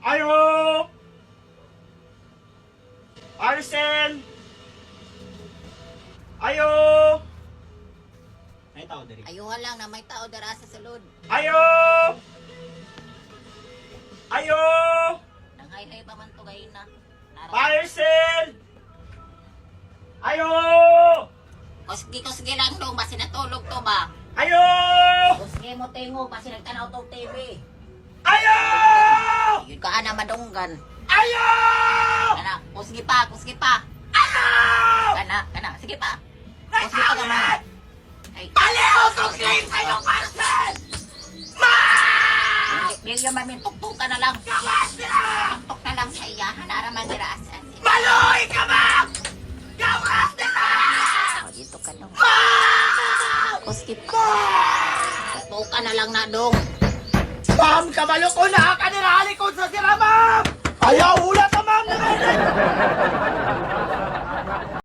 Ayo! Arcel! Ayo! May tao diri. Ayuhan lang na may tao dara sa sulod. Ayo! Ayo! Nanghay-hay pa man to gayon na. Arcel! Ayo! Kusgi lang dong, basi natulog to ba? Ayo! Kusgi mo tingo, basi nagtanaw to TV. Ayo! Yun ka na madunggan. Ayo! Kana, kusgi pa. Ayo! Kana, sige pa. Kusgi pa naman. Ay, Paliho kong claim sa'yo, Arcel! di yung mamintok-tok ka na lang. Gawas nila! Tok na lang sa iya, hanaraman nila asan. Maloy ka ba? Gawas nila! Oh, dito ka dong. Kusgi pa. Tok ka na lang na dong. Bam! Kabalo ko na ka nila!